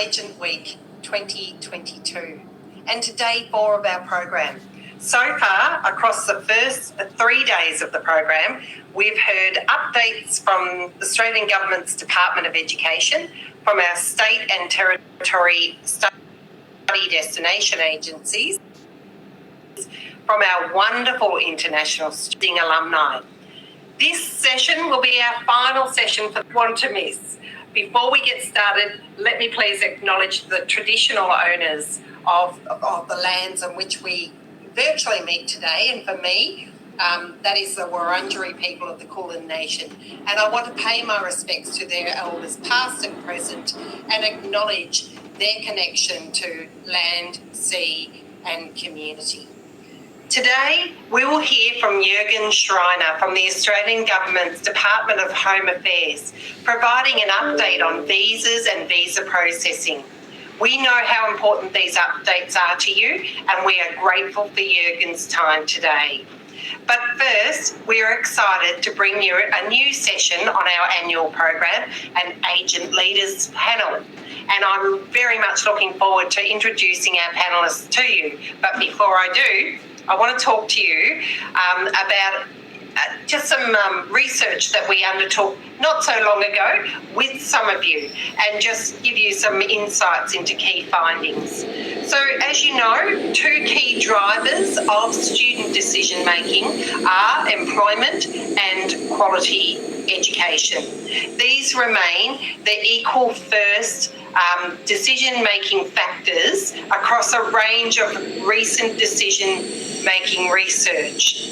Agent Week 2022 and to day 4 of our program. So far, across the first 3 days of the program, we've heard updates from the Australian Government's Department of Education, from our state and territory study destination agencies, from our wonderful international student alumni. This session will be our final session for Want to Miss. Before we get started, let me please acknowledge the traditional owners of the lands on which we virtually meet today. And for me, that is the Wurundjeri people of the Kulin Nation. And I want to pay my respects to their elders past and present and acknowledge their connection to land, sea and community. Today, we will hear from Jürgen Schreiner from the Australian Government's Department of Home Affairs, providing an update on visas and visa processing. We know how important these updates are to you, and we are grateful for Jürgen's time today. But first, we are excited to bring you a new session on our annual program, an Agent Leaders panel. And I'm very much looking forward to introducing our panellists to you. But before I do, I want to talk to you about just some research that we undertook not so long ago with some of you, and just give you some insights into key findings. So as you know, 2 key drivers of student decision making are employment and quality education. These remain the equal first decision-making factors across a range of recent decision-making research.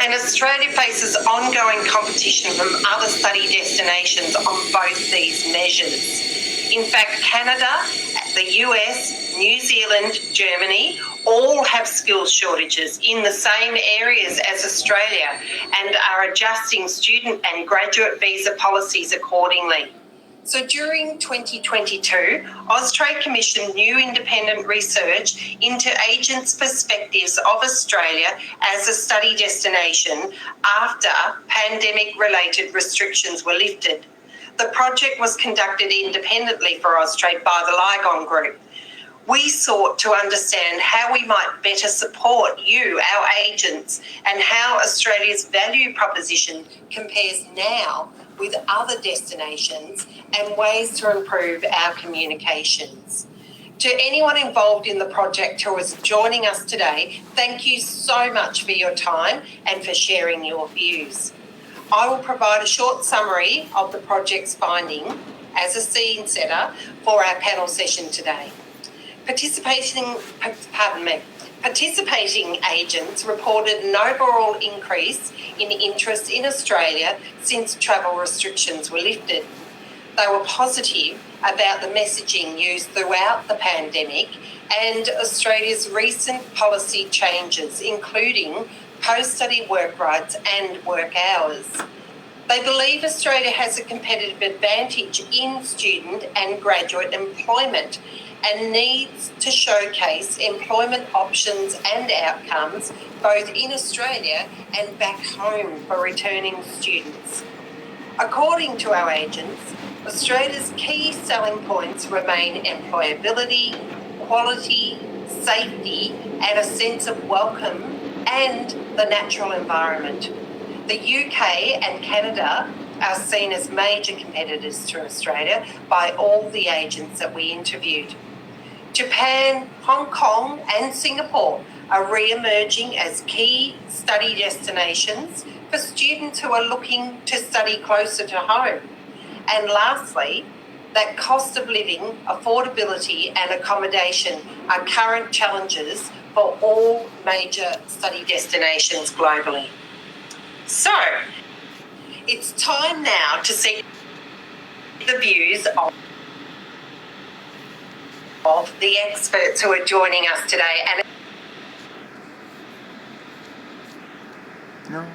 And Australia faces ongoing competition from other study destinations on both these measures. In fact, Canada, the US, New Zealand, Germany, all have skills shortages in the same areas as Australia and are adjusting student and graduate visa policies accordingly. So during 2022, Austrade commissioned new independent research into agents' perspectives of Australia as a study destination after pandemic-related restrictions were lifted. The project was conducted independently for Austrade by the Ligon Group. We sought to understand how we might better support you, our agents, and how Australia's value proposition compares now with other destinations and ways to improve our communications. To anyone involved in the project who is joining us today, thank you so much for your time and for sharing your views. I will provide a short summary of the project's finding as a scene setter for our panel session today. Participating agents reported an overall increase in interest in Australia since travel restrictions were lifted. They were positive about the messaging used throughout the pandemic and Australia's recent policy changes, including post-study work rights and work hours. They believe Australia has a competitive advantage in student and graduate employment and needs to showcase employment options and outcomes both in Australia and back home for returning students. According to our agents, Australia's key selling points remain employability, quality, safety, and a sense of welcome and the natural environment. The UK and Canada are seen as major competitors to Australia by all the agents that we interviewed. Japan, Hong Kong and Singapore are re-emerging as key study destinations for students who are looking to study closer to home. And lastly, that cost of living, affordability and accommodation are current challenges for all major study destinations globally. So, it's time now to see the views of the experts who are joining us today. And No.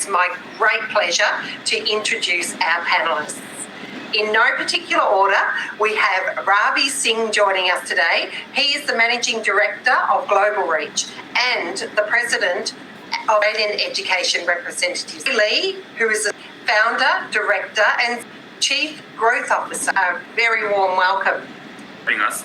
it's my great pleasure to introduce our panellists. In no particular order, we have Ravi Singh joining us today. He is the Managing Director of Global Reach and the President of Australian Education Representatives. Lee, who is the Founder, Director and Chief Growth Officer. A very warm welcome. Bring us.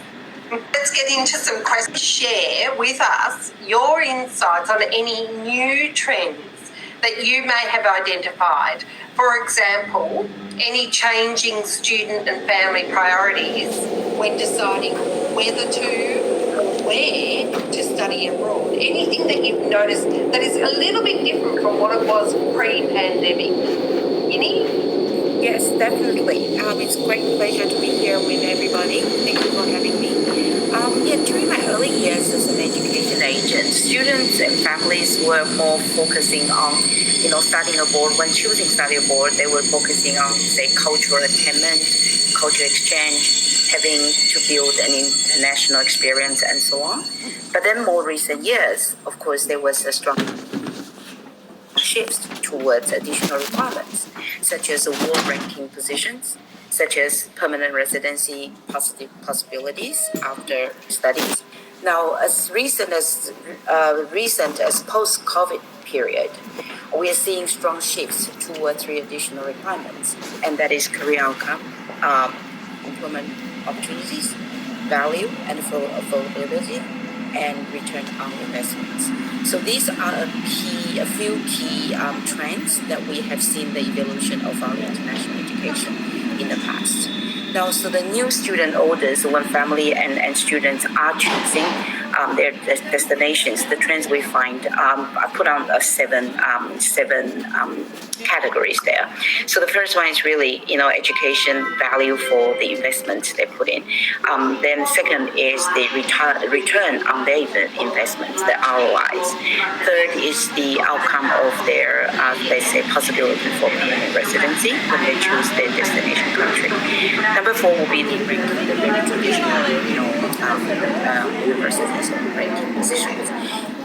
Let's get into some questions. Share with us your insights on any new trends that you may have identified. For example, any changing student and family priorities when deciding whether to or where to study abroad. Anything that you've noticed that is a little bit different from what it was pre-pandemic. Yinny? Yes, definitely. It's a great pleasure to be here with everybody. Thank you for having me. During my early years as an education agent, students and families were more focusing on, studying abroad. When choosing study abroad, they were focusing on, say, cultural attainment, cultural exchange, having to build an international experience, and so on. But then more recent years, of course, there was a strong shift towards additional requirements, such as award ranking positions, such as permanent residency possibilities after studies. Now, as recent as post-COVID period, we are seeing strong shifts towards three additional requirements, and that is career outcome, employment opportunities, value and affordability, and return on investments. So these are a few key trends that we have seen the evolution of our international education in the past. Now, so the new student orders, when family and students are choosing their destinations, the trends we find, I put on seven categories there. So the first one is really, education value for the investments they put in. Then second is the return on their investments, the ROIs. Third is the outcome of their, let's say, possibility for permanent residency when they choose their destination country. Number four will be the ranking, the very traditional, universities or ranking positions.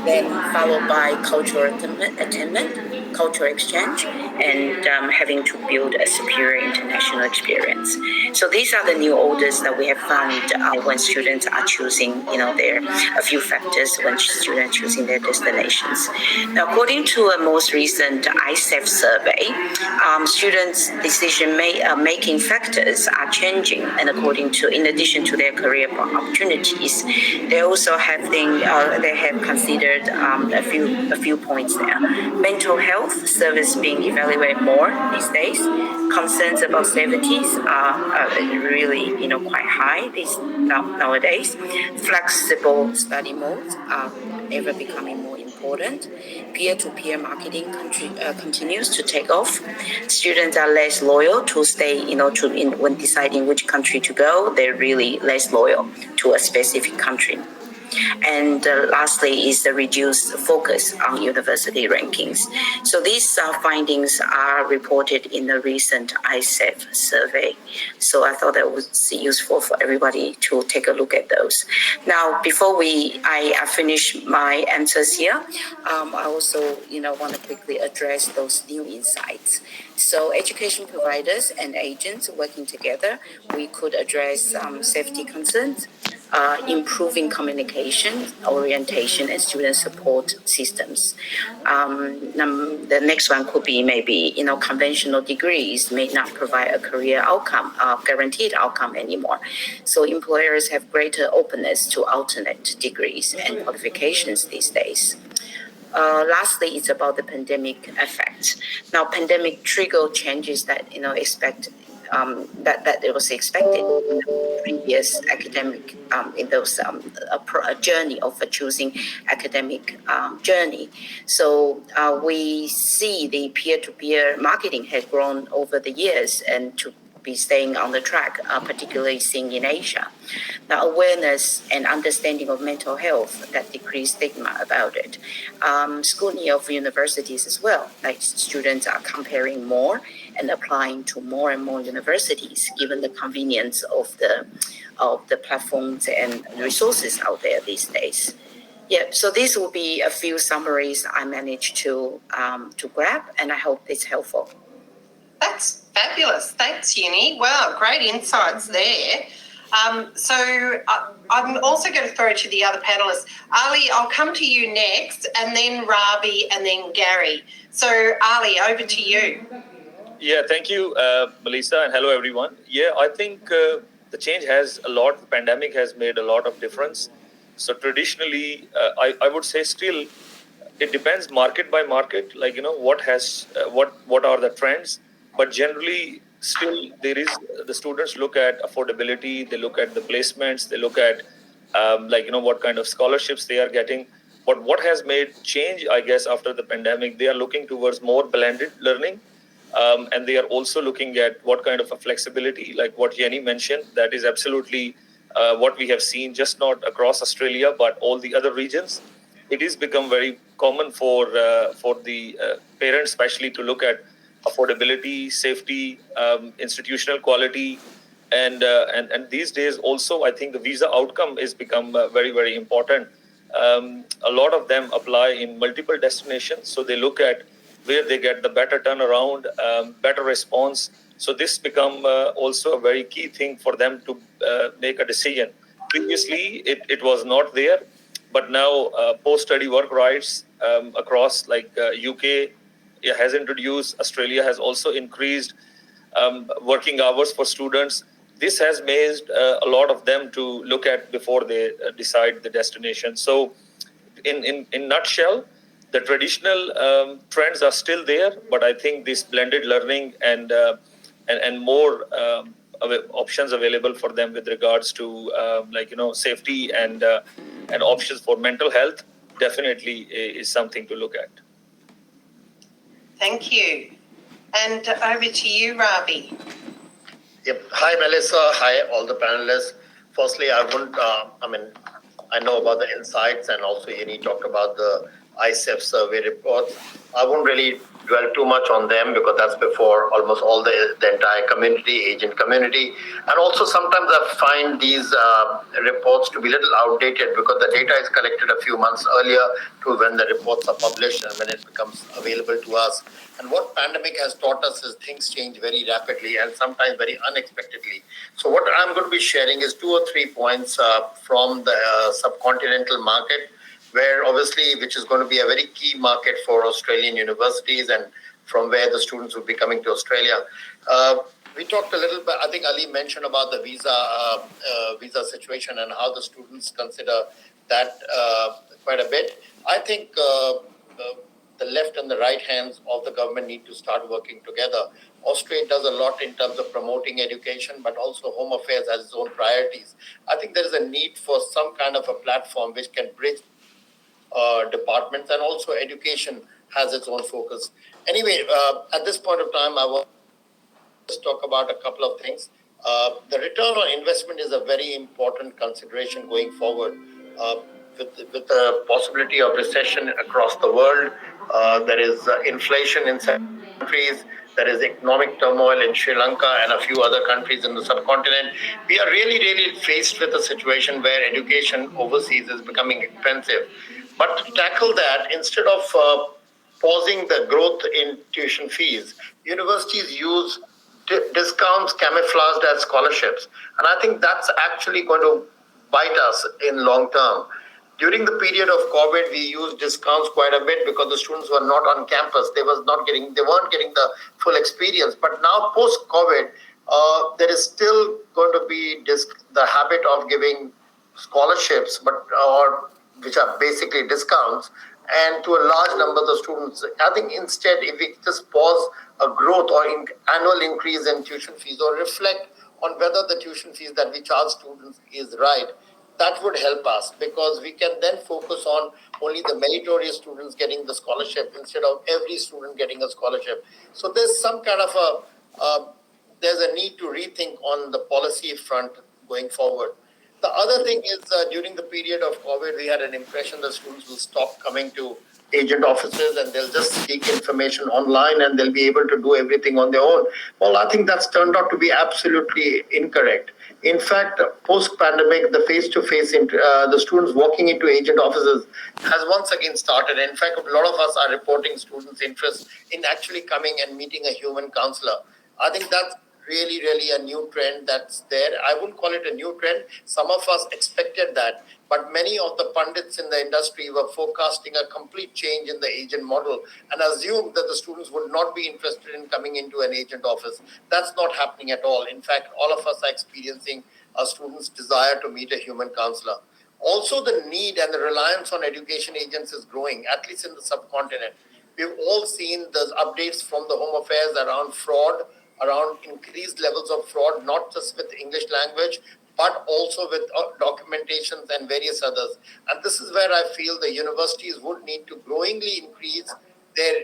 Then followed by cultural attainment, cultural exchange, and having to build a superior international experience. So these are the new orders that we have found when students are choosing, there are a few factors when students are choosing their destinations. Now, according to a most recent ISEF survey, students' decision-making factors are changing, and in addition to their career opportunities, they also have considered a few points there. Mental health service being evaluated more these days. Concerns about safety are really, quite high nowadays. Flexible study modes are ever becoming more important. Peer-to-peer marketing continues to take off. Students are less loyal to stay, when deciding which country to go, they're really less loyal to a specific country. And lastly is the reduced focus on university rankings. So these findings are reported in the recent ISEF survey. So I thought that was useful for everybody to take a look at those. Now, before I finish my answers here, I also want to quickly address those new insights. So education providers and agents working together, we could address safety concerns, improving communication, orientation, and student support systems. The next one could be maybe, conventional degrees may not provide a career outcome, guaranteed outcome anymore. So employers have greater openness to alternate degrees and qualifications these days. Lastly, it's about the pandemic effect. Now, pandemic triggered changes that that it was expected in the previous academic in those a journey of choosing academic journey. So we see the peer-to-peer marketing has grown over the years and to be staying on the track, particularly seen in Asia. Now, awareness and understanding of mental health that decrease stigma about it. Scrutiny of universities as well, like students are comparing more and applying to more and more universities, given the convenience of the platforms and resources out there these days. Yeah, so these will be a few summaries I managed to grab, and I hope it's helpful. That's fabulous. Thanks, Uni. Wow, great insights there. I'm also going to throw to the other panellists. Ali, I'll come to you next, and then Ravi, and then Gary. So, Ali, over to you. Yeah, thank you, Melissa, and hello, everyone. Yeah, I think the change has a lot, the pandemic has made a lot of difference. So traditionally, I would say still, it depends market by market, like, what are the trends, but generally still there is, the students look at affordability, they look at the placements, they look at what kind of scholarships they are getting. But what has made change, I guess, after the pandemic, they are looking towards more blended learning. And they are also looking at what kind of a flexibility, like what Jenny mentioned, that is absolutely what we have seen, just not across Australia, but all the other regions. It has become very common for the parents, especially, to look at affordability, safety, institutional quality, and these days also, I think the visa outcome has become very, very important. A lot of them apply in multiple destinations, so they look at where they get the better turnaround, better response. So this become also a very key thing for them to make a decision. Previously, it was not there, but now post-study work rights across UK has introduced, Australia has also increased working hours for students. This has made a lot of them to look at before they decide the destination. So in nutshell, the traditional trends are still there, but I think this blended learning and more options available for them with regards to safety and options for mental health definitely is something to look at. Thank you. And over to you, Ravi. Yep. Hi, Melissa. Hi, all the panelists. Firstly, I know about the insights, and also Yeni talked about the ICEF survey reports. I won't really dwell too much on them because that's before almost all the entire community, agent community. And also sometimes I find these reports to be a little outdated because the data is collected a few months earlier to when the reports are published and when it becomes available to us. And what pandemic has taught us is things change very rapidly and sometimes very unexpectedly. So what I'm going to be sharing is 2 or 3 points from the subcontinental market, where obviously, which is going to be a very key market for Australian universities and from where the students will be coming to Australia. We talked a little bit, I think Ali mentioned about the visa situation and how the students consider that quite a bit. I think the left and the right hands of the government need to start working together. Australia does a lot in terms of promoting education, but also Home Affairs has its own priorities. I think there is a need for some kind of a platform which can bridge departments, and also education has its own focus. Anyway, at this point of time, I want to just talk about a couple of things. The return on investment is a very important consideration going forward. With the possibility of recession across the world, there is inflation in some countries, there is economic turmoil in Sri Lanka and a few other countries in the subcontinent. We are really, really faced with a situation where education overseas is becoming expensive. But to tackle that, instead of pausing the growth in tuition fees, universities use discounts camouflaged as scholarships. And I think that's actually going to bite us in long term. During the period of COVID, we used discounts quite a bit because the students were not on campus. They weren't getting the full experience. But now, post-COVID, there is still going to be the habit of giving scholarships, which are basically discounts, and to a large number of the students. I think instead, if we just pause a growth or annual increase in tuition fees, or reflect on whether the tuition fees that we charge students is right, that would help us, because we can then focus on only the meritorious students getting the scholarship instead of every student getting a scholarship. So there's some kind of there's a need to rethink on the policy front going forward. The other thing is during the period of COVID, we had an impression that students will stop coming to agent offices and they'll just seek information online and they'll be able to do everything on their own. Well, I think that's turned out to be absolutely incorrect. In fact, post-pandemic, the face-to-face, the students walking into agent offices has once again started. In fact, a lot of us are reporting students' interest in actually coming and meeting a human counselor. I think that's really a new trend that's there. I wouldn't call it a new trend. Some of us expected that, but many of the pundits in the industry were forecasting a complete change in the agent model and assumed that the students would not be interested in coming into an agent office. That's not happening at all. In fact, all of us are experiencing a student's desire to meet a human counselor. Also, the need and the reliance on education agents is growing, at least in the subcontinent. We've all seen the updates from the Home Affairs around fraud, around increased levels of fraud, not just with English language, but also with documentations and various others. And this is where I feel the universities would need to growingly increase their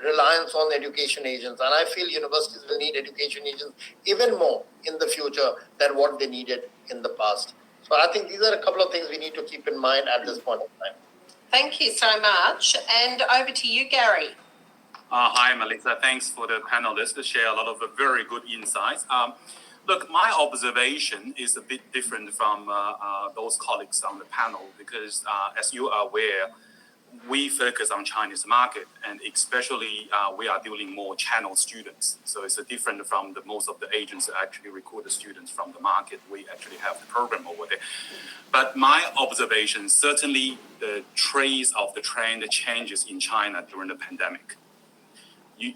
reliance on education agents. And I feel universities will need education agents even more in the future than what they needed in the past. So I think these are a couple of things we need to keep in mind at this point in time. Thank you so much. And over to you, Gary. Hi, Melissa. Thanks for the panelists to share a lot of very good insights. Look, my observation is a bit different from those colleagues on the panel because, as you are aware, we focus on Chinese market, and especially we are dealing more channel students. So it's different from most of the agents that actually recruit the students from the market. We actually have the program over there. But my observation, certainly the trace of the trend changes in China during the pandemic.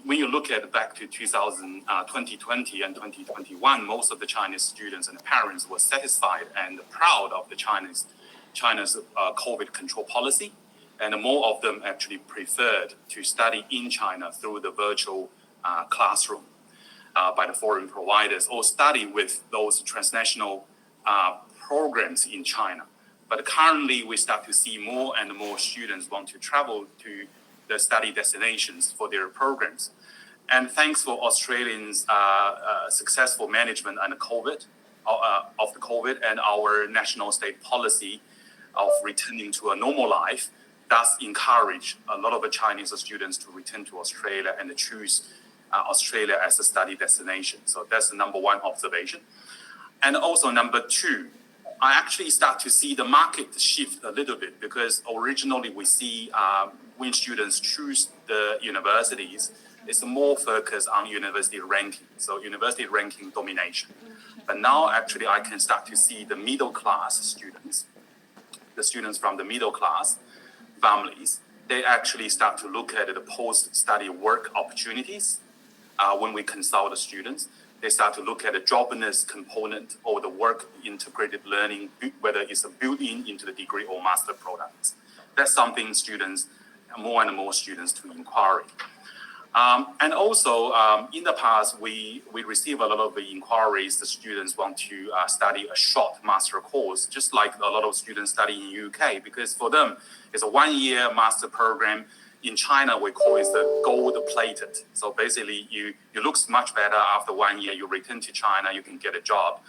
When you look at back to 2020 and 2021, most of the Chinese students and parents were satisfied and proud of the China's COVID control policy. And more of them actually preferred to study in China through the virtual classroom by the foreign providers or study with those transnational programs in China. But currently, we start to see more and more students want to travel to the study destinations for their programs. And thanks for Australians' successful management of the COVID and our national state policy of returning to a normal life, does encourage a lot of the Chinese students to return to Australia and choose Australia as a study destination. So that's the number one observation. And also number two, I actually start to see the market shift a little bit because originally we see when students choose the universities, it's more focused on university ranking, so university ranking domination. But now actually I can start to see the middle class students, the students from the middle class families, they actually start to look at the post-study work opportunities when we consult the students. They start to look at the jobless component or the work integrated learning, whether it's built-in into the degree or master products. That's something students, more and more students to inquiry. And also, in the past, we receive a lot of the inquiries. The students want to study a short master course, just like a lot of students study in UK, because for them, it's a 1-year master program. In China, we call it the gold-plated. So basically, you look much better after 1 year. You return to China, you can get a job.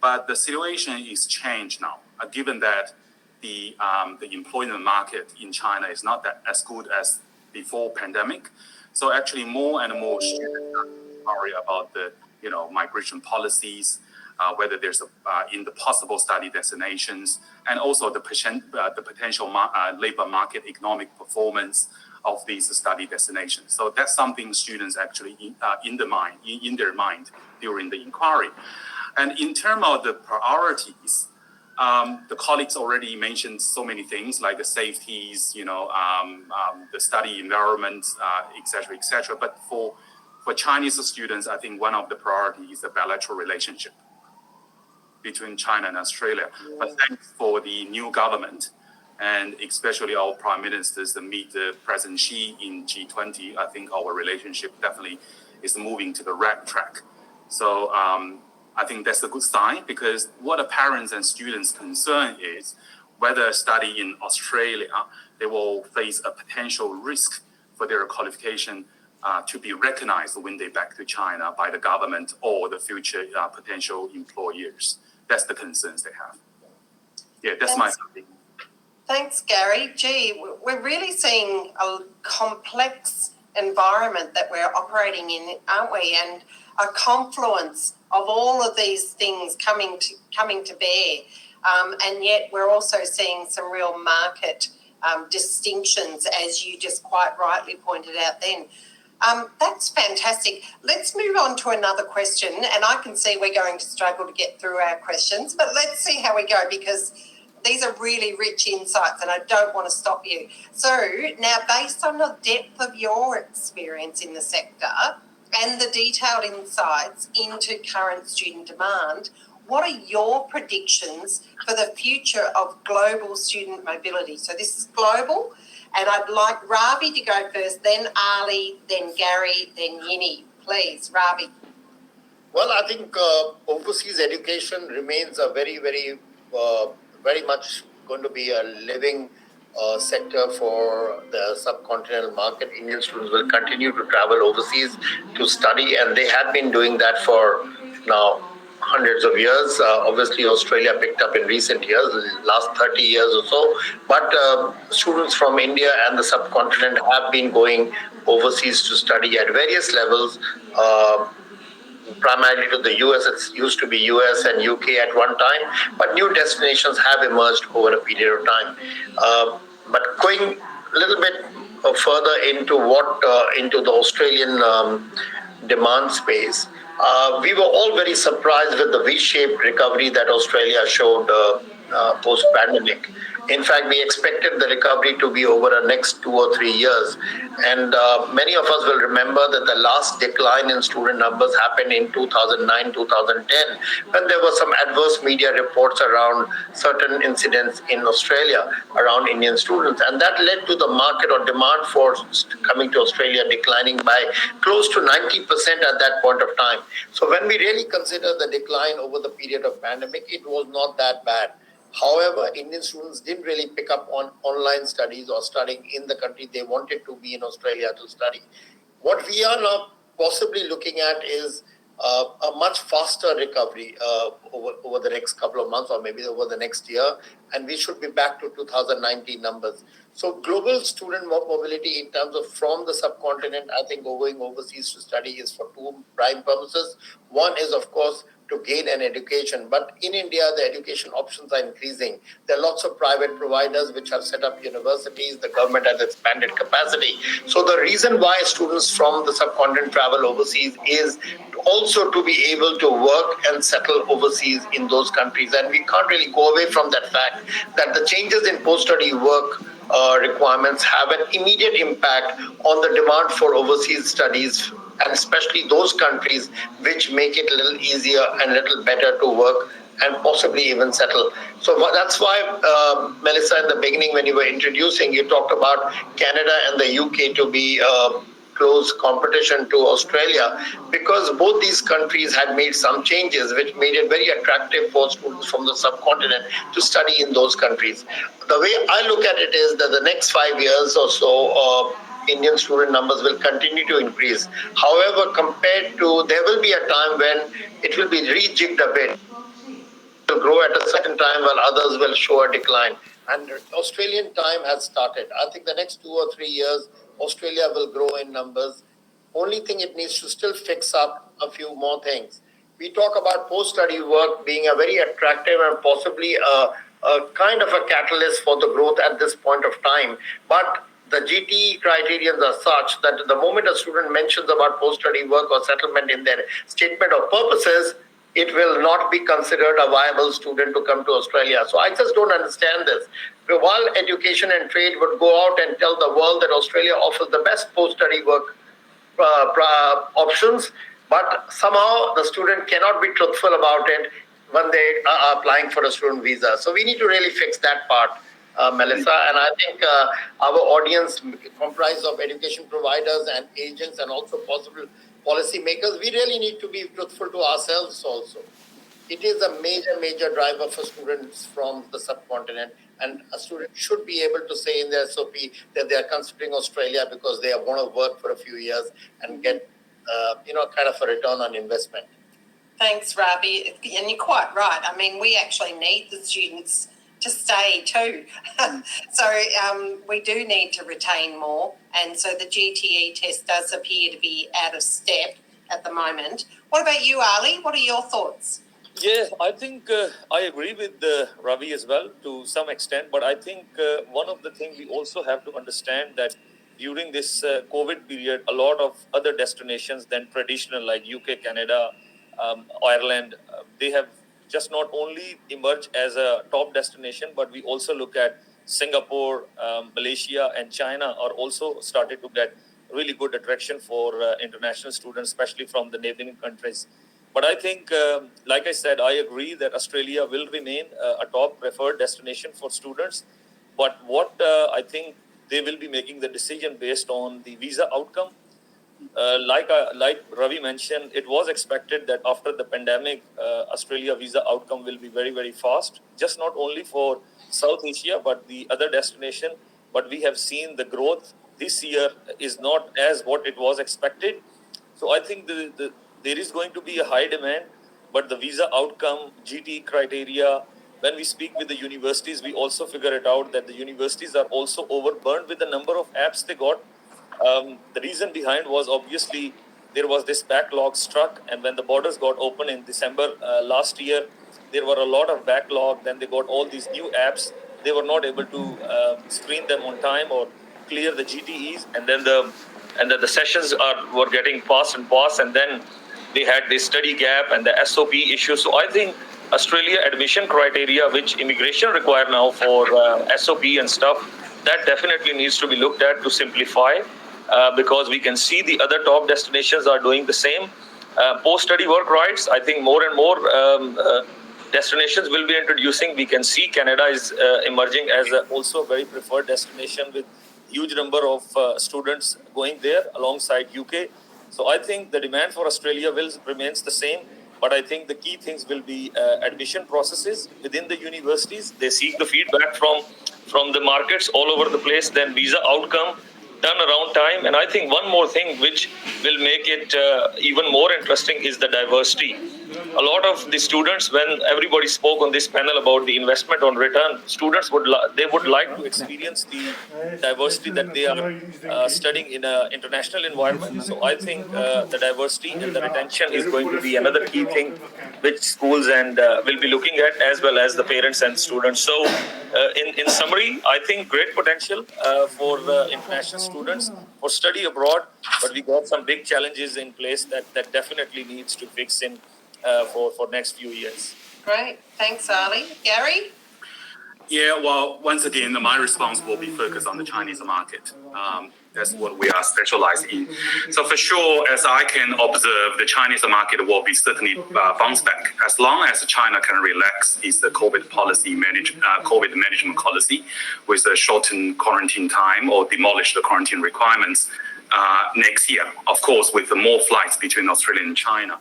But the situation is changed now, given that the employment market in China is not that as good as before pandemic. So actually, more and more students worry about the migration policies, whether there's in the possible study destinations, and also the potential labor market economic performance of these study destinations. So that's something students actually in their mind during the inquiry. And in terms of the priorities, the colleagues already mentioned so many things like the safeties, the study environment, et cetera. But for Chinese students, I think one of the priorities is the bilateral relationship between China and Australia. But thanks for the new government, and especially our prime ministers to meet President Xi in G20, I think our relationship definitely is moving to the right track. So I think that's a good sign, because what the parents and students' concern is whether study in Australia, they will face a potential risk for their qualification to be recognized when they back to China by the government or the future potential employers. That's the concerns they have. Yeah, that's my opinion. Thanks, Gary. Gee, we're really seeing a complex environment that we're operating in, aren't we? And a confluence of all of these things coming to bear. And yet we're also seeing some real market distinctions, as you just quite rightly pointed out then. That's fantastic. Let's move on to another question. And I can see we're going to struggle to get through our questions, but let's see how we go, because these are really rich insights and I don't want to stop you. So now, based on the depth of your experience in the sector and the detailed insights into current student demand, what are your predictions for the future of global student mobility? So this is global, and I'd like Ravi to go first, then Ali, then Gary, then Yini. Please, Ravi. Well, I think overseas education remains a very, very much going to be a living sector for the subcontinental market. Indian students will continue to travel overseas to study, and they have been doing that for now hundreds of years. Obviously, Australia picked up in recent years, last 30 years or so. But students from India and the subcontinent have been going overseas to study at various levels. Primarily to the US. It used to be US and UK at one time, but new destinations have emerged over a period of time. But going a little bit further into into the Australian demand space, we were all very surprised with the V-shaped recovery that Australia showed post-pandemic. In fact, we expected the recovery to be over the next 2 or 3 years. And many of us will remember that the last decline in student numbers happened in 2009, 2010, when there were some adverse media reports around certain incidents in Australia around Indian students. And that led to the market or demand for coming to Australia declining by close to 90% at that point of time. So when we really consider the decline over the period of pandemic, it was not that bad. However, Indian students didn't really pick up on online studies or studying in the country. They wanted to be in Australia to study. What we are now possibly looking at is a much faster recovery over the next couple of months or maybe over the next year, and we should be back to 2019 numbers. So global student mobility in terms of from the subcontinent, I think going overseas to study is for two prime purposes. One is, of course, to gain an education. But in India, the education options are increasing. There are lots of private providers which have set up universities. The government has expanded capacity. So the reason why students from the subcontinent travel overseas is also to be able to work and settle overseas in those countries. And we can't really go away from that fact that the changes in post-study work requirements have an immediate impact on the demand for overseas studies, and especially those countries which make it a little easier and a little better to work and possibly even settle. So that's why, Melissa, in the beginning when you were introducing, you talked about Canada and the UK to be close competition to Australia, because both these countries had made some changes which made it very attractive for students from the subcontinent to study in those countries. The way I look at it is that the next 5 years or so, Indian student numbers will continue to increase. However, there will be a time when it will be rejigged a bit. It will grow at a certain time while others will show a decline. And Australian time has started. I think the next 2 or 3 years, Australia will grow in numbers. Only thing it needs to still fix up a few more things. We talk about post-study work being a very attractive and possibly a kind of a catalyst for the growth at this point of time. But the GTE criterions are such that the moment a student mentions about post-study work or settlement in their statement of purposes, it will not be considered a viable student to come to Australia. So I just don't understand this. While education and trade would go out and tell the world that Australia offers the best post-study work options, but somehow the student cannot be truthful about it when they are applying for a student visa. So we need to really fix that part, Melissa. And I think our audience comprised of education providers and agents and also possible policymakers, we really need to be truthful to ourselves also. It is a major driver for students from the subcontinent, and a student should be able to say in their SOP that they are considering Australia because they want to work for a few years and get kind of a return on investment. Thanks, Ravi. And you're quite right. I mean, we actually need the students to stay too. So we do need to retain more. And so the GTE test does appear to be out of step at the moment. What about you, Ali? What are your thoughts? Yeah, I think I agree with Ravi as well to some extent, but I think one of the things we also have to understand that during this COVID period, a lot of other destinations than traditional like UK, Canada, Ireland, they have just not only emerged as a top destination, but we also look at Singapore, Malaysia, and China are also started to get really good attraction for international students, especially from the neighboring countries. But I think, like I said, I agree that Australia will remain a top preferred destination for students. But what I think they will be making the decision based on the visa outcome. Like Ravi mentioned, it was expected that after the pandemic, Australia visa outcome will be very, very fast, just not only for South Asia, but the other destination. But we have seen the growth this year is not as what it was expected. So I think there is going to be a high demand, but the visa outcome, GT criteria, when we speak with the universities, we also figure it out that the universities are also overburdened with the number of apps they got. The reason behind was obviously there was this backlog struck, and when the borders got open in December last year, there were a lot of backlog. Then they got all these new apps. They were not able to screen them on time or clear the GTEs, and then the sessions were getting passed, and then they had this study gap and the SOP issue. So I think Australia admission criteria, which immigration require now for SOP and stuff, that definitely needs to be looked at to simplify. Because we can see the other top destinations are doing the same. Post-study work rights, I think more and more destinations will be introducing. We can see Canada is emerging as also a very preferred destination with huge number of students going there alongside UK. So I think the demand for Australia remains the same. But I think the key things will be admission processes within the universities. They seek the feedback from the markets all over the place, then visa outcome, turnaround time. And I think one more thing which will make it even more interesting is the diversity. A lot of the students, when everybody spoke on this panel about the investment on return, students would like to experience the diversity that they are studying in an international environment. So I think the diversity and the retention is going to be another key thing which schools and will be looking at, as well as the parents and students. So in summary, I think great potential for international students for study abroad, but we got some big challenges in place that definitely needs to fix in for next few years. Great. Thanks, Ali. Gary? Yeah, well, once again, my response will be focused on the Chinese market. That's what we are specialized in. So for sure, as I can observe, the Chinese market will be certainly bounce back as long as China can relax its COVID COVID management policy with a shortened quarantine time or demolish the quarantine requirements next year. Of course, with more flights between Australia and China.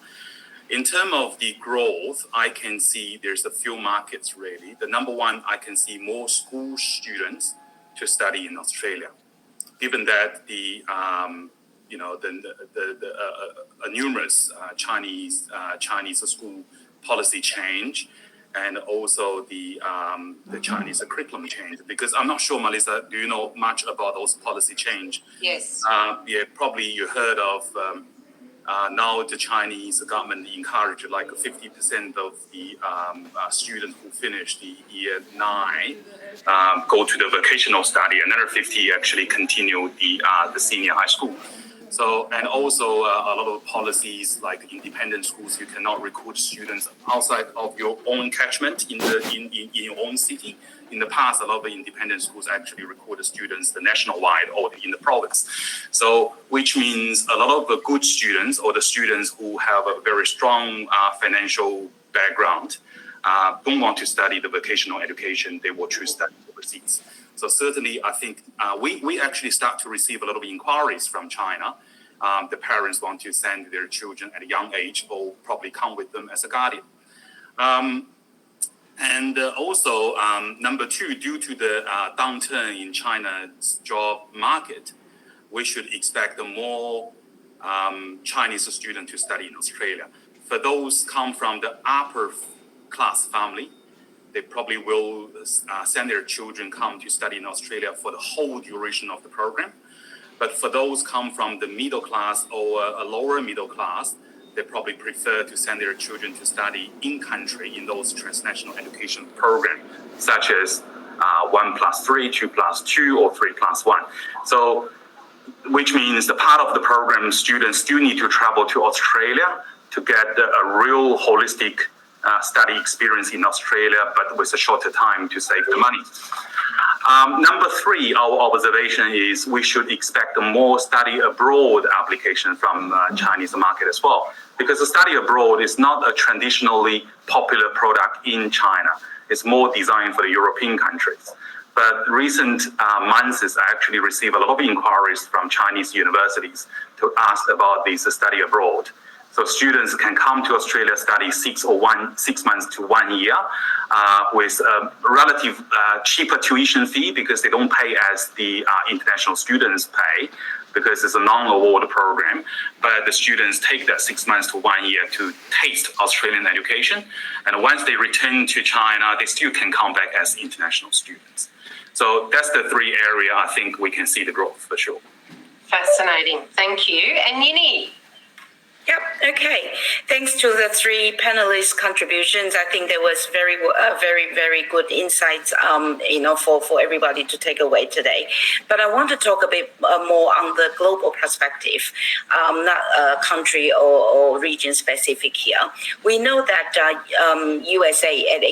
In terms of the growth, I can see there's a few markets really. The number one, I can see more school students to study in Australia, given that the numerous Chinese school policy change, and also the Chinese curriculum change. Because I'm not sure, Melissa, do you know much about those policy change? Yes. Yeah, probably you heard of. Now the Chinese government encourage like 50% of the students who finish the year 9 go to the vocational study. Another 50 actually continue the senior high school. So, and also a lot of policies like independent schools, you cannot recruit students outside of your own catchment in your own city. In the past, a lot of the independent schools actually recruited students nationwide or in the province. So, which means a lot of the good students or the students who have a very strong financial background don't want to study the vocational education. They will choose study overseas. So certainly, I think we actually start to receive a lot of inquiries from China. The parents want to send their children at a young age or probably come with them as a guardian. And also, number two, due to the downturn in China's job market, we should expect more Chinese students to study in Australia. For those come from the upper class family, they probably will send their children come to study in Australia for the whole duration of the program. But for those come from the middle class or a lower middle class, they probably prefer to send their children to study in country in those transnational education programs, such as 1+3, 2+2, or 3+1. So, which means the part of the program students still need to travel to Australia to get a real holistic study experience in Australia, but with a shorter time to save the money. Number 3, our observation is we should expect more study abroad application from Chinese market as well, because the study abroad is not a traditionally popular product in China. It's more designed for the European countries. But recent months, I actually received a lot of inquiries from Chinese universities to ask about this study abroad. So students can come to Australia, study 6 months to 1 year with a relative cheaper tuition fee because they don't pay as the international students pay because it's a non-award program. But the students take that 6 months to 1 year to taste Australian education. And once they return to China, they still can come back as international students. So that's the 3 areas I think we can see the growth for sure. Fascinating. Thank you. And Yini? Yep. Okay. Thanks to the 3 panelists' contributions, I think there was very, very good insights, for everybody to take away today. But I want to talk a bit more on the global perspective, not country or region specific here. We know that USA at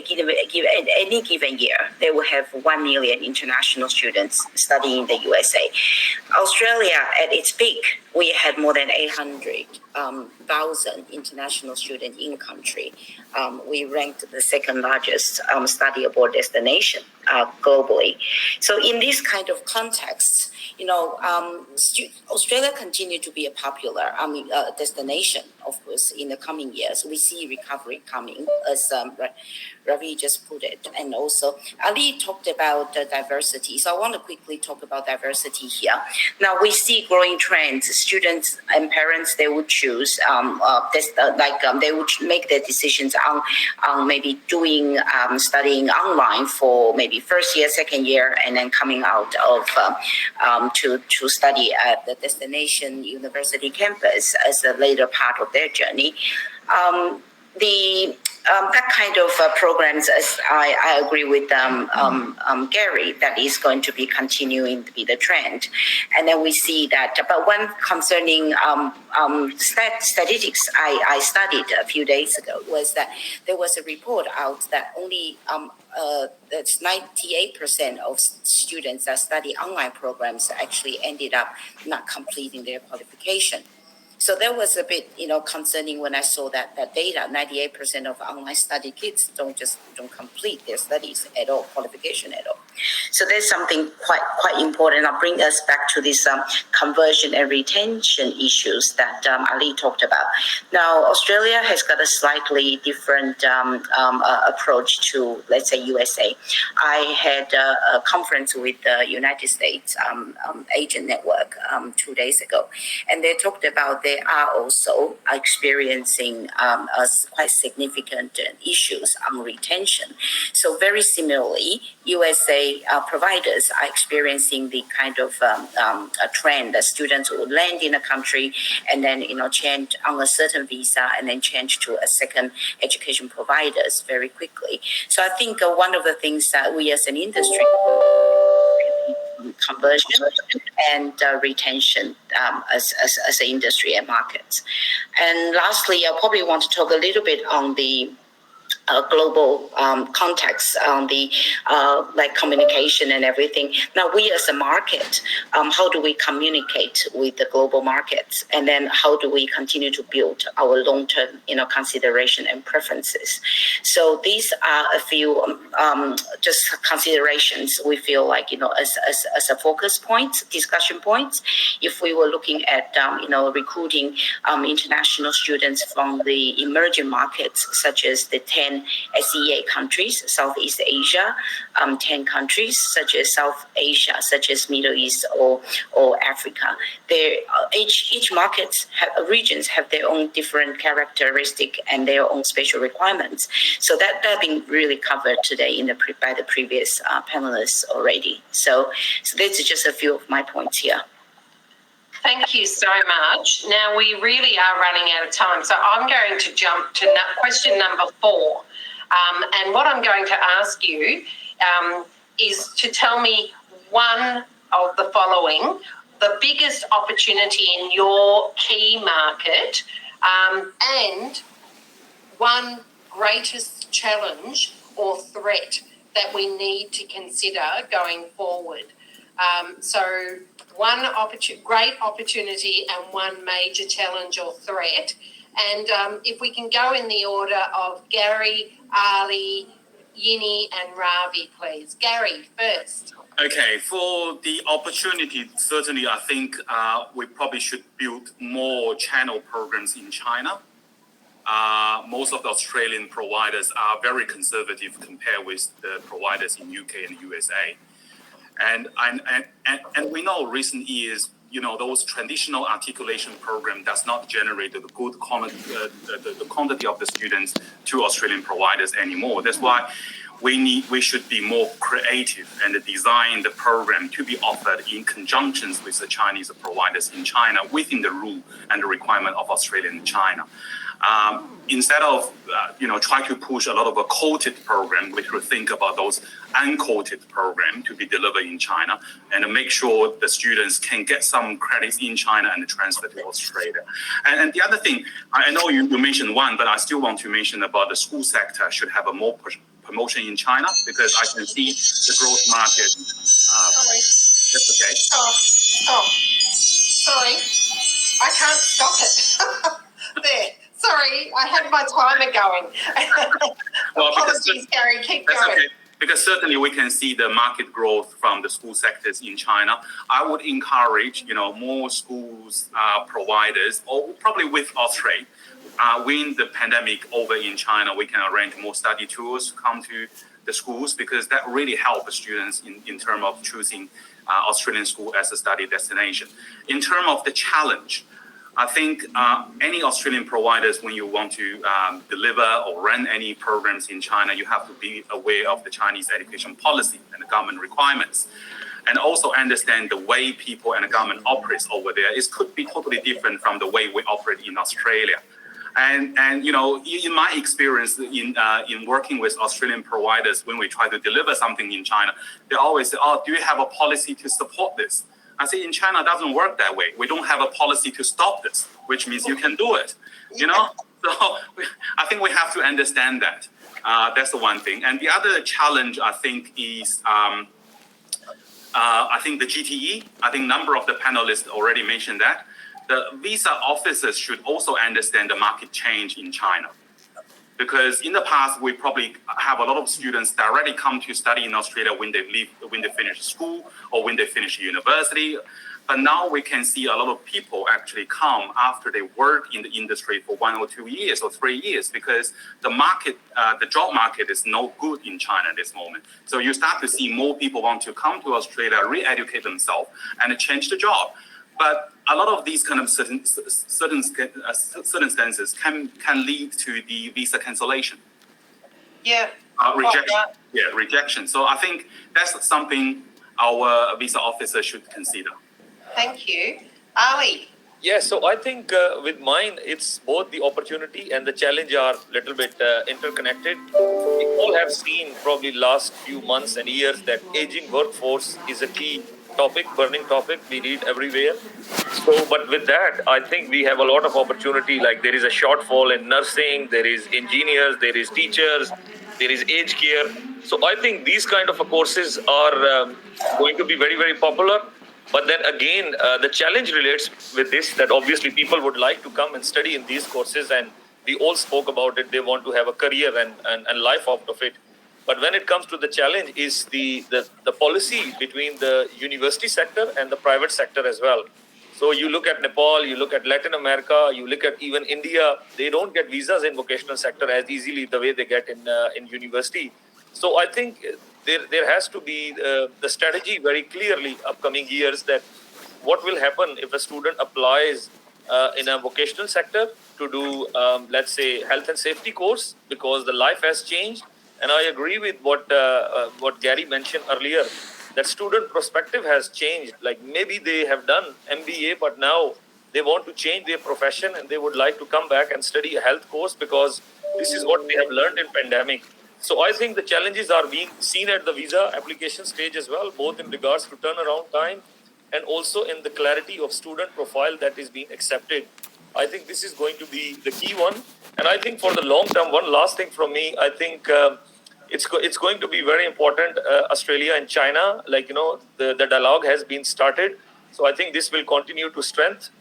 any given year, they will have 1 million international students studying in the USA. Australia, at its peak, we had more than 800,000 international students in country. We ranked the second largest study abroad destination globally. So in this kind of context, Australia continued to be a popular destination, of course, in the coming years. We see recovery coming, as Ravi just put it. And also, Ali talked about diversity. So I want to quickly talk about diversity here. Now, we see growing trends. Students and parents, they would choose, they would make their decisions on maybe doing studying online for maybe first year, second year, and then coming out of to study at the destination university campus as a later part of their journey. That kind of programs, as I agree with Gary, that is going to be continuing to be the trend. And then we see that, but one concerning statistics I studied a few days ago was that there was a report out that only that's 98% of students that study online programs actually ended up not completing their qualification. So that was a bit, concerning when I saw that data. 98% of online study kids don't complete their studies at all, qualification at all. So there's something quite important. I'll bring us back to this conversion and retention issues that Ali talked about. Now, Australia has got a slightly different approach to, let's say, USA. I had a conference with the United States agent network 2 days ago, and they talked about they are also experiencing quite significant issues on retention. So very similarly, USA providers are experiencing the kind of a trend that students will land in a country and then change on a certain visa and then change to a second education providers very quickly. So I think one of the things that we as an industry conversion and retention as an industry and markets. And lastly, I probably want to talk a little bit on the global context on the communication and everything. Now, we as a market, how do we communicate with the global markets? And then how do we continue to build our long-term, consideration and preferences? So these are a few just considerations we feel like, as a focus point, discussion points. If we were looking at, recruiting international students from the emerging markets, such as the 10 10 SEA countries, Southeast Asia, 10 countries such as South Asia, such as Middle East or Africa. Each regions have their own different characteristic and their own special requirements. So that been really covered today by the previous panelists already. So this is just a few of my points here. Thank you so much. Now, we really are running out of time, so I'm going to jump to question number 4. And what I'm going to ask you is to tell me one of the following: the biggest opportunity in your key market, and one greatest challenge or threat that we need to consider going forward. So one great opportunity and one major challenge or threat. And if we can go in the order of Gary, Ali, Yini and Ravi, please. Gary, first. Okay, for the opportunity, certainly I think we probably should build more channel programs in China. Most of the Australian providers are very conservative compared with the providers in UK and USA. And we know recent years, those traditional articulation program does not generate the good quality, the quantity of the students to Australian providers anymore. That's why we should be more creative and design the program to be offered in conjunction with the Chinese providers in China within the rule and the requirement of Australia and China. Instead of try to push a lot of a quoted program, we should think about those unquoted program to be delivered in China and make sure the students can get some credits in China and transfer to Australia. And the other thing, I know you mentioned one, but I still want to mention about the school sector should have a more promotion in China, because I can see the growth market. Sorry. That's okay. Oh, sorry. I can't stop it. There. Sorry, I had my timer going. Apologies, Gary, keep going. Okay. Because certainly we can see the market growth from the school sectors in China. I would encourage, more schools providers, or probably with Australia, when the pandemic over in China, we can arrange more study tours to come to the schools, because that really helps students in terms of choosing Australian school as a study destination. In terms of the challenge, I think any Australian providers, when you want to deliver or run any programs in China, you have to be aware of the Chinese education policy and the government requirements, and also understand the way people and the government operates over there. It could be totally different from the way we operate in Australia. And in my experience in working with Australian providers, when we try to deliver something in China, they always say, "Oh, do you have a policy to support this?" I say, in China, it doesn't work that way. We don't have a policy to stop this, which means you can do it, So I think we have to understand that. That's the one thing. And the other challenge, I think, is I think the GTE. I think a number of the panelists already mentioned that. The visa officers should also understand the market change in China. Because in the past, we probably have a lot of students directly come to study in Australia when they finish school or when they finish university. But now we can see a lot of people actually come after they work in the industry for 1 or 2 years or 3 years, because the market, the job market is no good in China at this moment. So you start to see more people want to come to Australia, re-educate themselves, and change the job. But a lot of these kind of circumstances can lead to the visa cancellation. Yeah. Rejection. Yeah, rejection. So I think that's something our visa officer should consider. Thank you. Ali. Yeah, so I think with mine, it's both the opportunity and the challenge are a little bit interconnected. We all have seen probably last few months and years that aging workforce is a key topic, burning topic we read everywhere. So, but with that, I think we have a lot of opportunity. Like there is a shortfall in nursing, there is engineers, there is teachers, there is aged care. So I think these kind of courses are going to be very, very popular. But then again, the challenge relates with this, that obviously people would like to come and study in these courses, and we all spoke about it. They want to have a career and life out of it. But when it comes to the challenge is the policy between the university sector and the private sector as well. So you look at Nepal, you look at Latin America, you look at even India, they don't get visas in vocational sector as easily the way they get in university. So I think there has to be the strategy very clearly upcoming years that what will happen if a student applies in a vocational sector to do, let's say, health and safety course, because the life has changed. And I agree with what Gary mentioned earlier, that student perspective has changed. Like maybe they have done MBA, but now they want to change their profession and they would like to come back and study a health course because this is what they have learned in pandemic. So I think the challenges are being seen at the visa application stage as well, both in regards to turnaround time and also in the clarity of student profile that is being accepted. I think this is going to be the key one. And I think for the long term, one last thing from me, I think it's going to be very important, Australia and China, like, the dialogue has been started. So I think this will continue to strengthen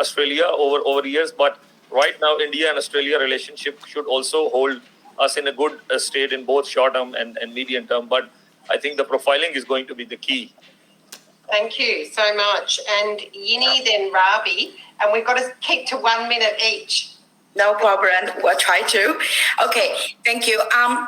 Australia over years. But right now, India and Australia relationship should also hold us in a good state in both short term and medium term. But I think the profiling is going to be the key. Thank you so much. And Yini, then Ravi, and we've got to keep to 1 minute each. No problem. We'll try to. Okay, thank you.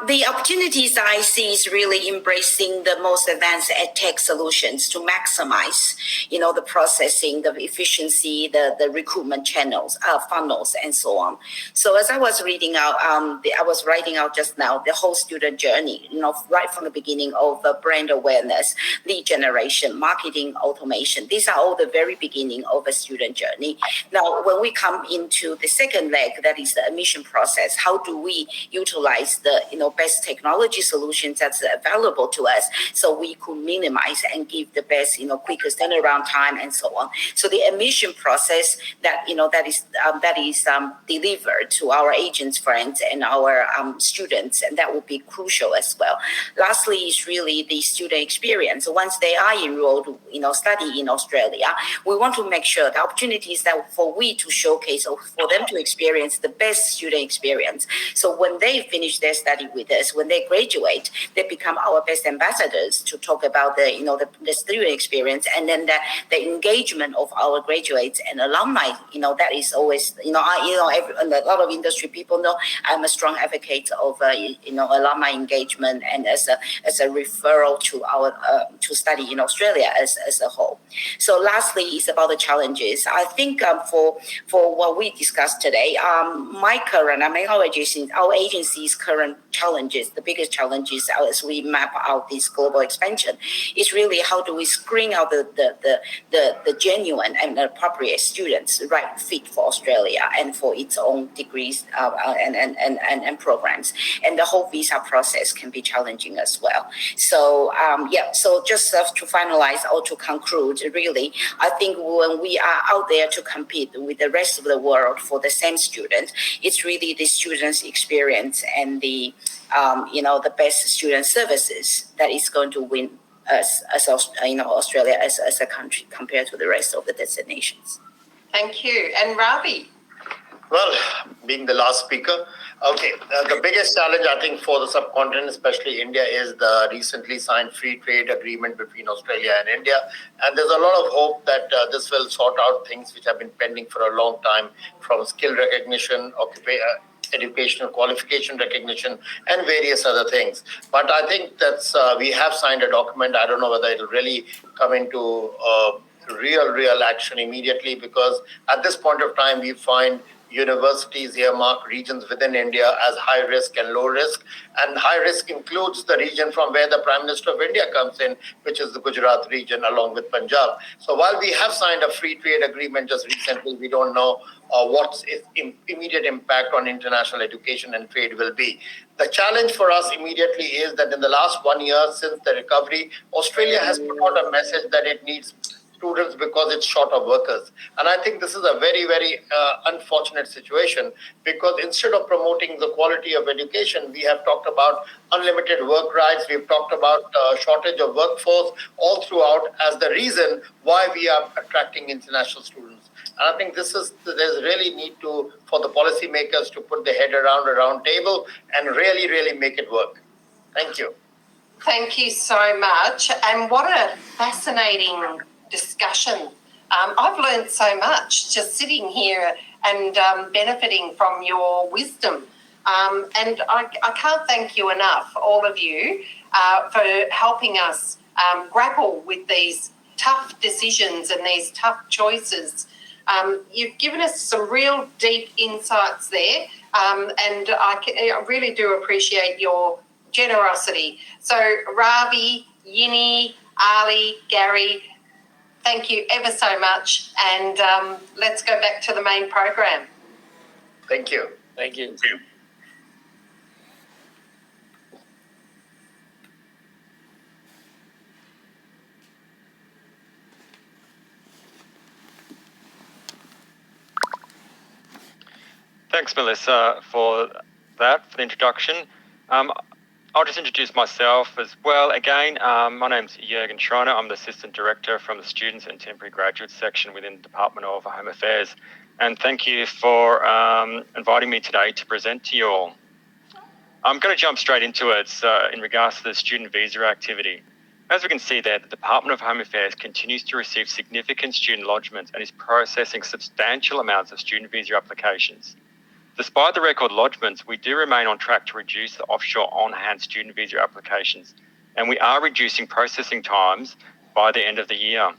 The opportunities I see is really embracing the most advanced EdTech solutions to maximize, the processing, the efficiency, the recruitment channels, funnels, and so on. So as I was reading out, I was writing out just now the whole student journey, right from the beginning of brand awareness, lead generation, marketing automation. These are all the very beginning of a student journey. Now, when we come into the second leg, that is the admission process. How do we utilize the best technology solutions that's available to us so we could minimize and give the best quickest turnaround time and so on. So the admission process that is delivered to our agents friends and our students, and that will be crucial as well. Lastly is really the student experience. Once they are enrolled study in Australia, we want to make sure the opportunities that for we to showcase or for them to experience the best student experience. So when they finish their study with us, when they graduate, they become our best ambassadors to talk about the student experience, and then the engagement of our graduates and alumni. That is always a lot of industry people know I'm a strong advocate of alumni engagement and as a referral to our to study in Australia as a whole. So lastly is about the challenges. I think for what we discussed today. Our agency's current challenges, the biggest challenges as we map out this global expansion, is really how do we screen out the genuine and appropriate students, right fit for Australia and for its own degrees and programs. And the whole visa process can be challenging as well. So so just to finalize or to conclude, really, I think when we are out there to compete with the rest of the world for the same students, it's really the students' experience and the best student services that is going to win us as Australia as a country compared to the rest of the destinations. Thank you. And Ravi? Well, being the last speaker, okay, the biggest challenge I think for the subcontinent, especially India, is the recently signed free trade agreement between Australia and India. And there's a lot of hope that this will sort out things which have been pending for a long time, from skill recognition, educational qualification recognition, and various other things. But I think that's we have signed a document. I don't know whether it'll really come into real action immediately, because at this point of time we find universities earmark regions within India as high risk and low risk. And high risk includes the region from where the Prime Minister of India comes in, which is the Gujarat region along with Punjab. So while we have signed a free trade agreement just recently, we don't know what its immediate impact on international education and trade will be. The challenge for us immediately is that in the last 1 year since the recovery, Australia has put out a message that it needs students because it's short of workers. And I think this is a very, very unfortunate situation, because instead of promoting the quality of education, we have talked about unlimited work rights, we've talked about shortage of workforce all throughout as the reason why we are attracting international students. And I think there's really need for the policymakers to put their head around a round table and really, really make it work. Thank you. Thank you so much. And what a fascinating discussion I've learned so much just sitting here and benefiting from your wisdom. And I can't thank you enough, all of you, for helping us grapple with these tough decisions and these tough choices. You've given us some real deep insights there, and I really do appreciate your generosity. So Ravi, Yini, Ali, Gary, thank you ever so much, and let's go back to the main program. Thank you. Thank you. Thanks, Melissa, for the introduction. I'll just introduce myself as well. Again, my name's Jürgen Schreiner. I'm the Assistant Director from the Students and Temporary Graduate section within the Department of Home Affairs. And thank you for inviting me today to present to you all. I'm going to jump straight into it in regards to the student visa activity. As we can see there, the Department of Home Affairs continues to receive significant student lodgements and is processing substantial amounts of student visa applications. Despite the record lodgements, we do remain on track to reduce the offshore on-hand student visa applications, and we are reducing processing times by the end of the year.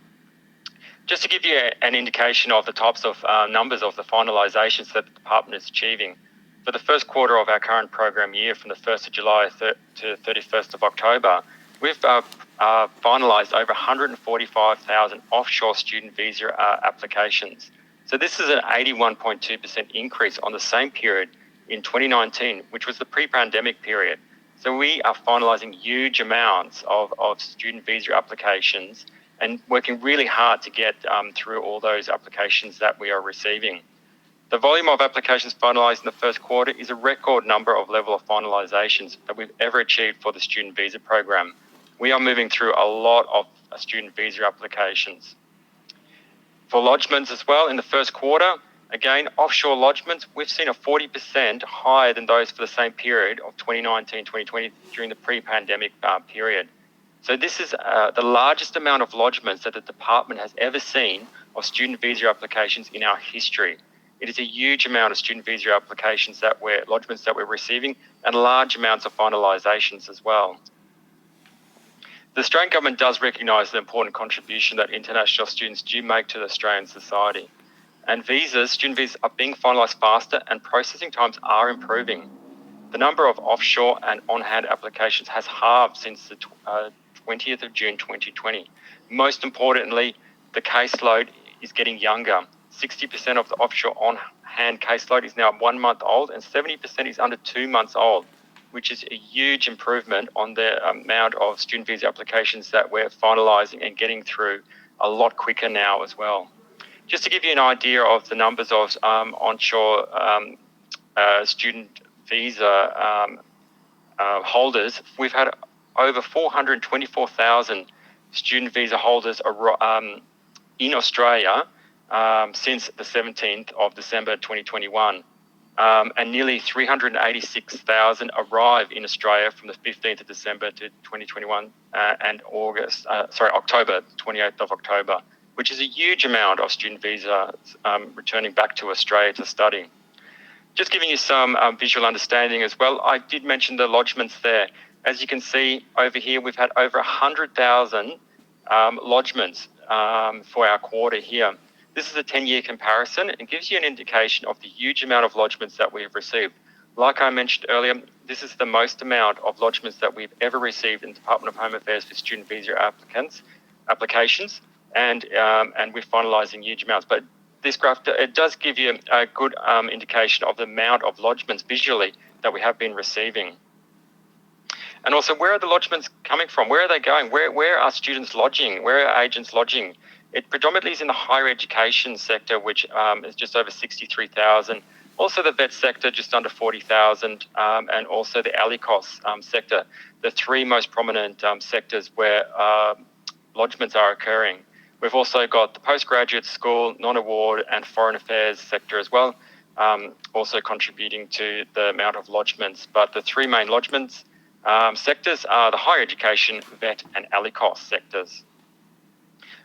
Just to give you an indication of the types of numbers of the finalisations that the department is achieving, for the first quarter of our current program year, from the 1st of July to 31st of October, we've finalised over 145,000 offshore student visa applications. So this is an 81.2% increase on the same period in 2019, which was the pre-pandemic period. So we are finalising huge amounts of student visa applications and working really hard to get through all those applications that we are receiving. The volume of applications finalised in the first quarter is a record number of level of finalisations that we've ever achieved for the student visa program. We are moving through a lot of student visa applications. For lodgements as well, in the first quarter, again, offshore lodgements, we've seen a 40% higher than those for the same period of 2019-2020 during the pre-pandemic period. So this is the largest amount of lodgements that the department has ever seen of student visa applications in our history. It is a huge amount of student visa applications lodgements that we're receiving, and large amounts of finalisations as well. The Australian government does recognise the important contribution that international students do make to the Australian society. And student visas are being finalised faster and processing times are improving. The number of offshore and on-hand applications has halved since the 20th of June 2020. Most importantly, the caseload is getting younger. 60% of the offshore on-hand caseload is now 1 month old and 70% is under 2 months old, which is a huge improvement on the amount of student visa applications that we're finalising and getting through a lot quicker now as well. Just to give you an idea of the numbers of onshore student visa holders, we've had over 424,000 student visa holders in Australia since the 17th of December 2021. And nearly 386,000 arrive in Australia from the 15th of December to 2021 and October, 28th of October, which is a huge amount of student visas returning back to Australia to study. Just giving you some visual understanding as well, I did mention the lodgements there. As you can see over here, we've had over 100,000 lodgements for our quarter here. This is a 10-year comparison and gives you an indication of the huge amount of lodgements that we have received. Like I mentioned earlier, this is the most amount of lodgements that we've ever received in the Department of Home Affairs for student visa applications, and we're finalising huge amounts. But this graph, it does give you a good indication of the amount of lodgements visually that we have been receiving. And also, where are the lodgements coming from? Where are they going? Where are students lodging? Where are agents lodging? It predominantly is in the higher education sector, which is just over 63,000. Also the vet sector, just under 40,000, and also the ALICOS sector, the three most prominent sectors where lodgements are occurring. We've also got the postgraduate school, non-award and foreign affairs sector as well, also contributing to the amount of lodgements. But the three main lodgements sectors are the higher education, vet and ALICOS sectors.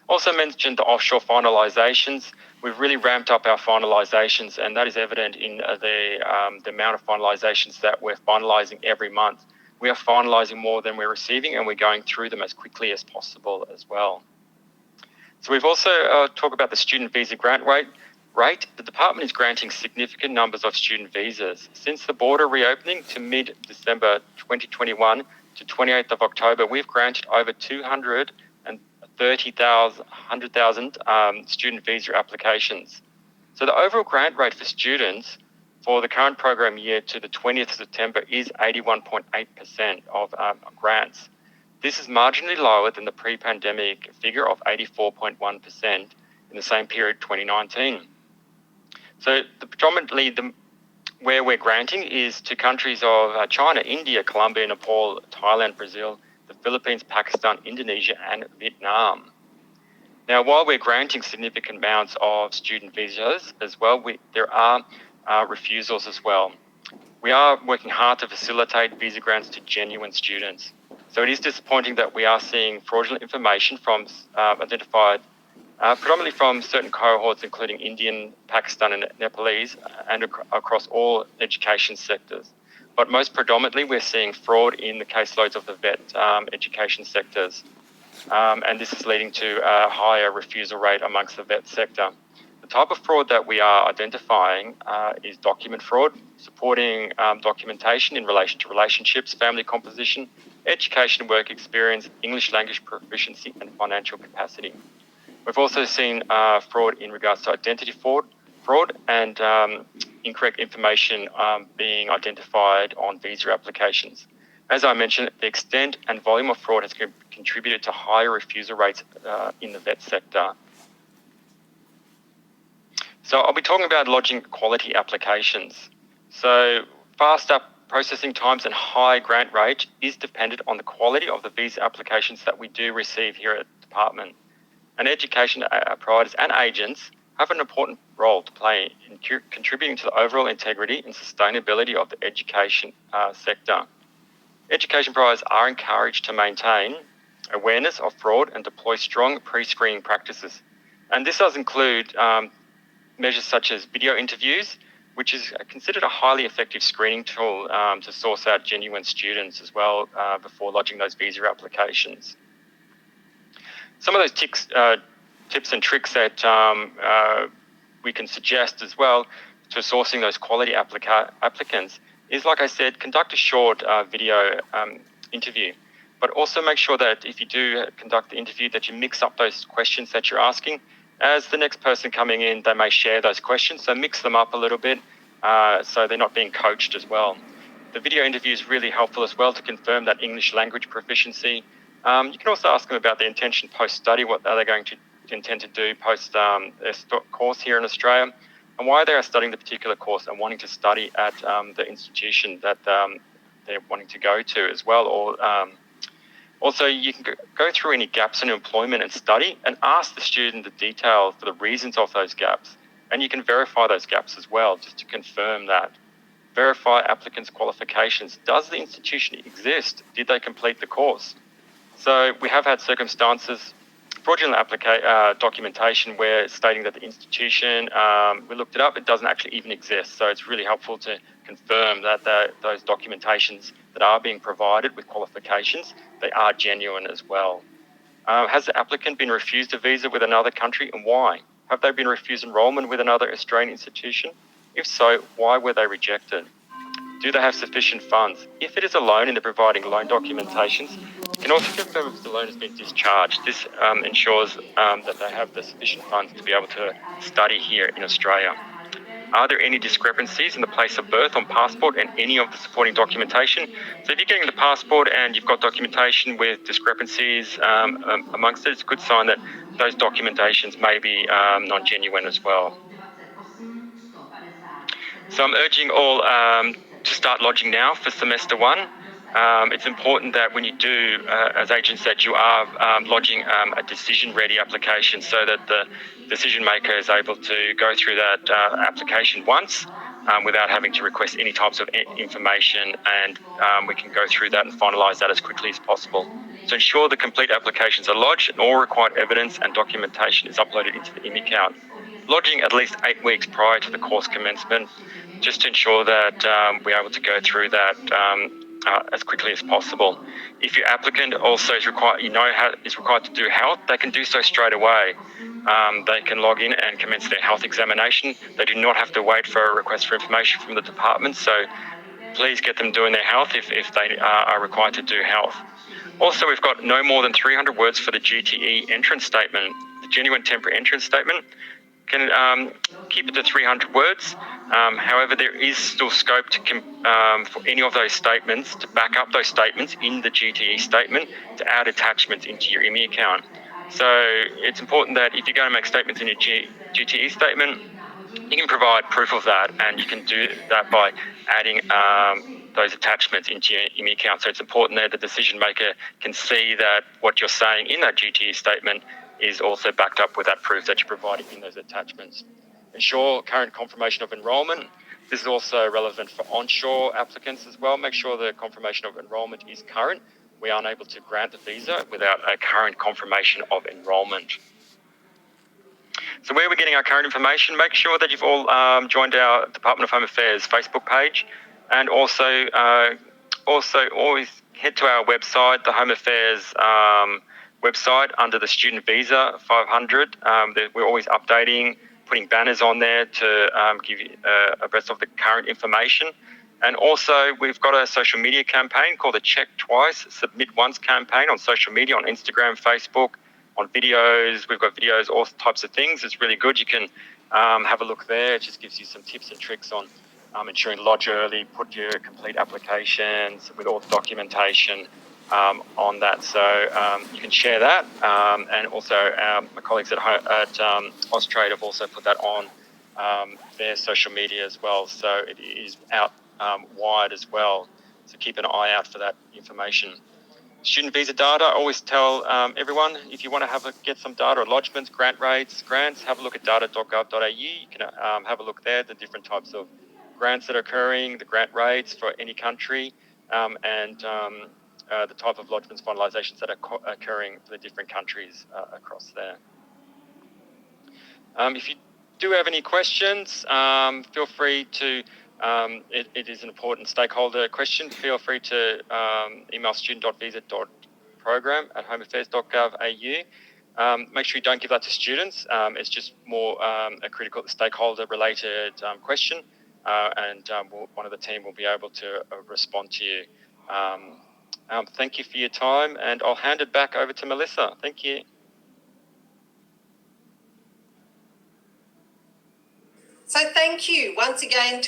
Also mentioned the offshore finalisations. We've really ramped up our finalisations, and that is evident in the amount of finalisations that we're finalising every month. We are finalising more than we're receiving, and we're going through them as quickly as possible as well. So we've also talked about the student visa grant rate. The department is granting significant numbers of student visas. Since the border reopening to mid-December 2021 to 28th of October, we've granted over 230,000 student visa applications. So the overall grant rate for students for the current program year to the 20th of September is 81.8% of grants. This is marginally lower than the pre-pandemic figure of 84.1% in the same period, 2019. So predominantly where we're granting is to countries of China, India, Colombia, Nepal, Thailand, Brazil, the Philippines, Pakistan, Indonesia, and Vietnam. Now, while we're granting significant amounts of student visas as well, there are refusals as well. We are working hard to facilitate visa grants to genuine students. So it is disappointing that we are seeing fraudulent information from identified predominantly from certain cohorts, including Indian, Pakistan, and Nepalese, and across all education sectors. But most predominantly, we're seeing fraud in the caseloads of the vet education sectors. And this is leading to a higher refusal rate amongst the vet sector. The type of fraud that we are identifying is document fraud, supporting documentation in relation to relationships, family composition, education and work experience, English language proficiency, and financial capacity. We've also seen fraud in regards to identity fraud and incorrect information being identified on visa applications. As I mentioned, the extent and volume of fraud has contributed to higher refusal rates in the vet sector. So I'll be talking about lodging quality applications. So fast processing times and high grant rate is dependent on the quality of the visa applications that we do receive here at the department. And education providers and agents have an important role to play in contributing to the overall integrity and sustainability of the education sector. Education providers are encouraged to maintain awareness of fraud and deploy strong pre-screening practices. And this does include measures such as video interviews, which is considered a highly effective screening tool to source out genuine students as well before lodging those visa applications. Some of those tips and tricks that we can suggest as well to sourcing those quality applicants is, like I said, conduct a short video interview, but also make sure that if you do conduct the interview that you mix up those questions that you're asking. As the next person coming in, they may share those questions, so mix them up a little bit so they're not being coached as well. The video interview is really helpful as well to confirm that English language proficiency. You can also ask them about their intention post-study, what are they going to intend to do post their course here in Australia, and why they are studying the particular course and wanting to study at the institution that they're wanting to go to as well. Or also, you can go through any gaps in employment and study and ask the student the details for the reasons of those gaps. And you can verify those gaps as well, just to confirm that. Verify applicants' qualifications. Does the institution exist? Did they complete the course? So we have had circumstances, fraudulent documentation where it's stating that the institution, we looked it up, it doesn't actually even exist. So it's really helpful to confirm that those documentations that are being provided with qualifications, they are genuine as well. Has the applicant been refused a visa with another country, and why? Have they been refused enrolment with another Australian institution? If so, why were they rejected? Do they have sufficient funds? If it is a loan and they're providing loan documentations, you can also confirm if the loan has been discharged. This ensures that they have the sufficient funds to be able to study here in Australia. Are there any discrepancies in the place of birth on passport and any of the supporting documentation? So if you're getting the passport and you've got documentation with discrepancies amongst it, it's a good sign that those documentations may be non-genuine as well. So I'm urging all to start lodging now for semester one. It's important that when you do, as agents, that you are lodging a decision-ready application so that the decision maker is able to go through that application once without having to request any types of information, and we can go through that and finalise that as quickly as possible. To ensure the complete applications are lodged and all required evidence and documentation is uploaded into the IMI account, lodging at least 8 weeks prior to the course commencement, just to ensure that we're able to go through that as quickly as possible. If your applicant also is required to do health, they can do so straight away. They can log in and commence their health examination. They do not have to wait for a request for information from the department, so please get them doing their health if they are required to do health. Also, we've got no more than 300 words for the GTE entrance statement. The genuine temporary entrance statement can keep it to 300 words. However, there is still scope to for any of those statements to back up those statements in the GTE statement to add attachments into your IMI account. So it's important that if you're going to make statements in your GTE statement, you can provide proof of that, and you can do that by adding those attachments into your IMI account. So it's important that the decision maker can see that what you're saying in that GTE statement is also backed up with that proof that you're providing in those attachments. Ensure current confirmation of enrolment. This is also relevant for onshore applicants as well. Make sure the confirmation of enrolment is current. We aren't able to grant the visa without a current confirmation of enrolment. So where we're getting our current information, make sure that you've all joined our Department of Home Affairs Facebook page, and also always head to our website, the Home Affairs website, under the Student Visa 500. We're always updating, putting banners on there to give you abreast of the current information. And also, we've got a social media campaign called the Check Twice, Submit Once campaign on social media, on Instagram, Facebook, on videos. We've got videos, all types of things. It's really good. You can have a look there. It just gives you some tips and tricks on ensuring lodge early, put your complete applications with all the documentation on that. So you can share that. And also my colleagues at Austrade have also put that on their social media as well. So it is out wide as well. So keep an eye out for that information. Student visa data, I always tell everyone, if you want to get some data on lodgements, grant rates, grants, have a look at data.gov.au. You can have a look there, the different types of grants that are occurring, the grant rates for any country, and the type of lodgements finalisations that are occurring for the different countries across there. If you do have any questions, feel free to, it is an important stakeholder question, feel free to email student.visa.program@homeaffairs.gov.au. Make sure you don't give that to students. It's just more a critical stakeholder related question, and one of the team will be able to respond to you. Thank you for your time, and I'll hand it back over to Melissa. Thank you. So thank you once again to